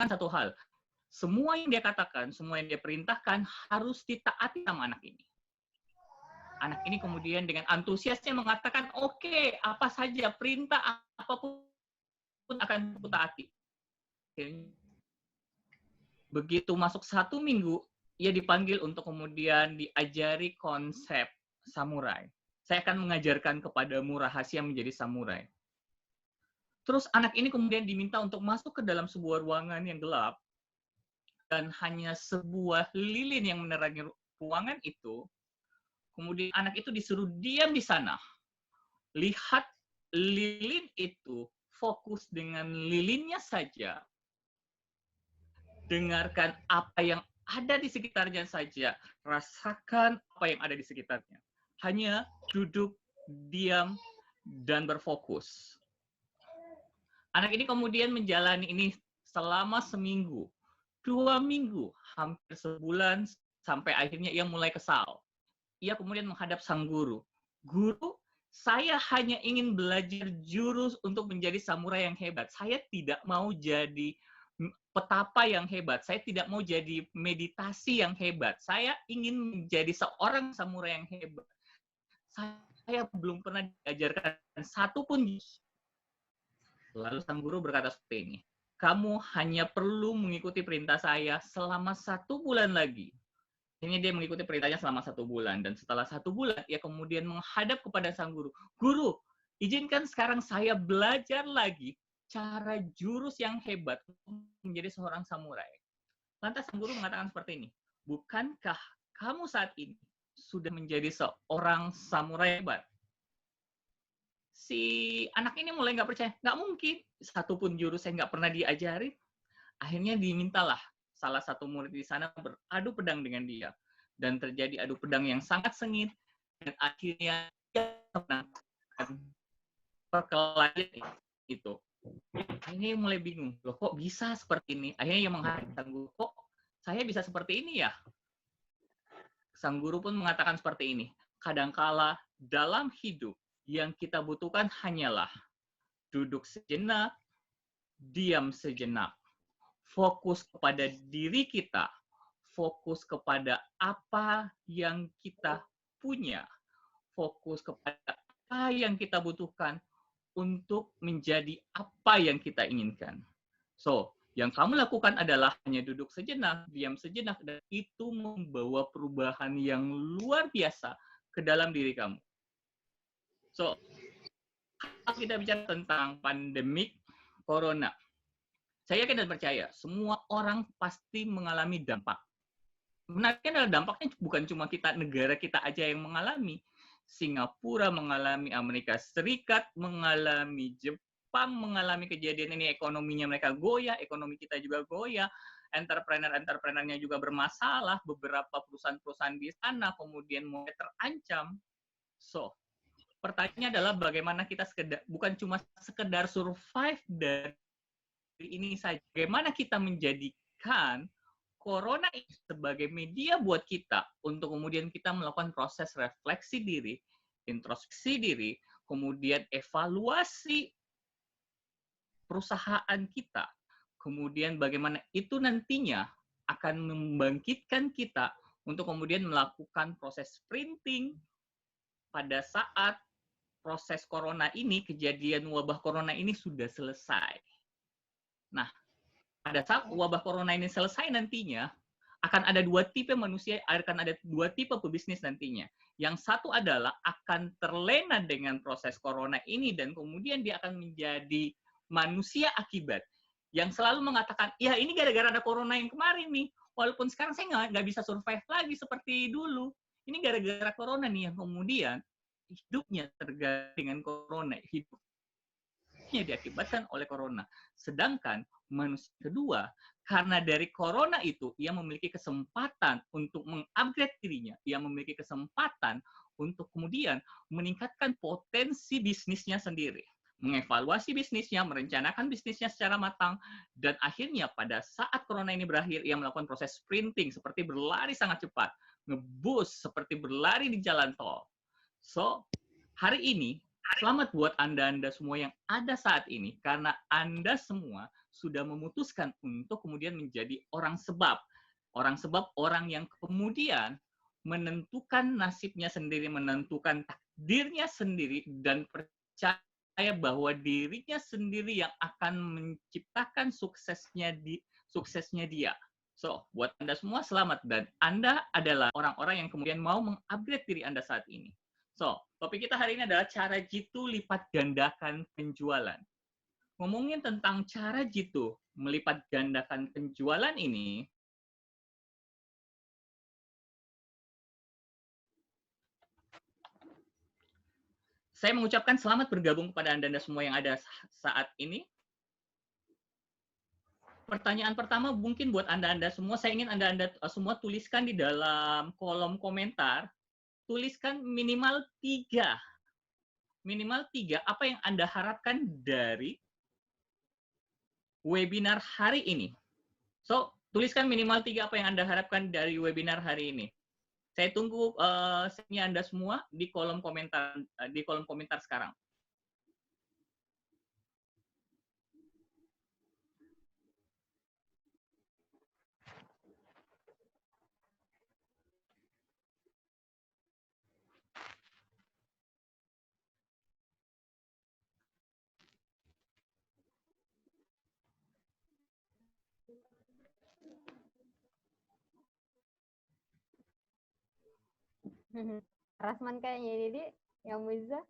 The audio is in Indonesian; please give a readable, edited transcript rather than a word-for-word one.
satu hal, semua yang dia katakan, semua yang dia perintahkan harus ditaati sama anak ini. Anak ini kemudian dengan antusiasnya mengatakan, oke, apa saja perintah apapun akan kutaati. Begitu masuk 1 minggu, ia dipanggil untuk kemudian diajari konsep samurai. Saya akan mengajarkan kepadamu rahasia menjadi samurai. Terus anak ini kemudian diminta untuk masuk ke dalam sebuah ruangan yang gelap, dan hanya sebuah lilin yang menerangi ruangan itu. Kemudian anak itu disuruh diam di sana. Lihat lilin itu, fokus dengan lilinnya saja. Dengarkan apa yang ada di sekitarnya saja. Rasakan apa yang ada di sekitarnya. Hanya duduk, diam, dan berfokus. Anak ini kemudian menjalani ini selama seminggu, 2 minggu, hampir sebulan, sampai akhirnya ia mulai kesal. Ia kemudian menghadap sang guru. Guru, saya hanya ingin belajar jurus untuk menjadi samurai yang hebat. Saya tidak mau jadi petapa yang hebat. Saya tidak mau jadi meditasi yang hebat. Saya ingin menjadi seorang samurai yang hebat. Saya belum pernah diajarkan satu pun. Lalu sang guru berkata seperti ini, kamu hanya perlu mengikuti perintah saya selama 1 bulan lagi. Akhirnya dia mengikuti perintahnya selama 1 bulan. Dan setelah 1 bulan, ia kemudian menghadap kepada sang guru. Guru, izinkan sekarang saya belajar lagi cara jurus yang hebat untuk menjadi seorang samurai. Lantas sang guru mengatakan seperti ini, bukankah kamu saat ini sudah menjadi seorang samurai hebat? Si anak ini mulai nggak percaya, nggak mungkin, satupun jurus saya nggak pernah diajari. Akhirnya dimintalah salah satu murid di sana beradu pedang dengan dia. Dan terjadi adu pedang yang sangat sengit, dan akhirnya dia menangkan perkelahian itu. Akhirnya mulai bingung, loh kok bisa seperti ini? Akhirnya ia menghadap sang guru, kok saya bisa seperti ini ya? Sang guru pun mengatakan seperti ini, kadangkala dalam hidup yang kita butuhkan hanyalah duduk sejenak, diam sejenak, fokus kepada diri kita, fokus kepada apa yang kita punya, fokus kepada apa yang kita butuhkan untuk menjadi apa yang kita inginkan. So, yang kamu lakukan adalah hanya duduk sejenak, diam sejenak, dan itu membawa perubahan yang luar biasa ke dalam diri kamu. So, kalau kita bicara tentang pandemik corona, saya yakin dan percaya semua orang pasti mengalami dampak. Menariknya adalah dampaknya bukan cuma negara kita aja yang mengalami. Singapura mengalami, Amerika Serikat mengalami, Jepang mengalami kejadian ini, ekonominya mereka goyah, ekonomi kita juga goyah, entrepreneur-entrepreneurnya juga bermasalah, beberapa perusahaan-perusahaan di sana kemudian mulai terancam. So, pertanyaannya adalah bagaimana kita bukan cuma sekedar survive dari ini saja, bagaimana kita menjadikan corona ini sebagai media buat kita untuk kemudian kita melakukan proses refleksi diri, introspeksi diri, kemudian evaluasi perusahaan kita, kemudian bagaimana itu nantinya akan membangkitkan kita untuk kemudian melakukan proses sprinting pada saat proses corona ini, kejadian wabah corona ini sudah selesai. Nah, pada saat wabah corona ini selesai nantinya, akan ada 2 tipe manusia, akan ada 2 tipe pebisnis nantinya. Yang satu adalah akan terlena dengan proses corona ini, dan kemudian dia akan menjadi manusia akibat. Yang selalu mengatakan, ya ini gara-gara ada corona yang kemarin nih, walaupun sekarang saya nggak bisa survive lagi seperti dulu. Ini gara-gara corona nih, yang kemudian hidupnya tergantung dengan corona, hidupnya diakibatkan oleh corona. Sedangkan manusia kedua, karena dari corona itu ia memiliki kesempatan untuk mengupgrade dirinya, ia memiliki kesempatan untuk kemudian meningkatkan potensi bisnisnya sendiri, mengevaluasi bisnisnya, merencanakan bisnisnya secara matang, dan akhirnya pada saat corona ini berakhir, ia melakukan proses sprinting seperti berlari sangat cepat, ngeboost seperti berlari di jalan tol. So, hari ini, selamat buat Anda semua yang ada saat ini, karena Anda semua sudah memutuskan untuk kemudian menjadi orang sebab. Orang sebab, orang yang kemudian menentukan nasibnya sendiri, menentukan takdirnya sendiri, dan percaya bahwa dirinya sendiri yang akan menciptakan suksesnya dia. So, buat Anda semua selamat, dan Anda adalah orang-orang yang kemudian mau mengupgrade diri Anda saat ini. So, topik kita hari ini adalah cara jitu lipat gandakan penjualan. Ngomongin tentang cara jitu melipat gandakan penjualan ini, saya mengucapkan selamat bergabung kepada Anda semua yang ada saat ini. Pertanyaan pertama mungkin buat Anda semua, saya ingin Anda semua tuliskan di dalam kolom komentar, tuliskan minimal 3. Minimal 3 apa yang Anda harapkan dari webinar hari ini. So, tuliskan minimal 3 apa yang Anda harapkan dari webinar hari ini. Saya tunggu Anda semua di kolom komentar sekarang. Rasman kayaknya, jadi yang bisa.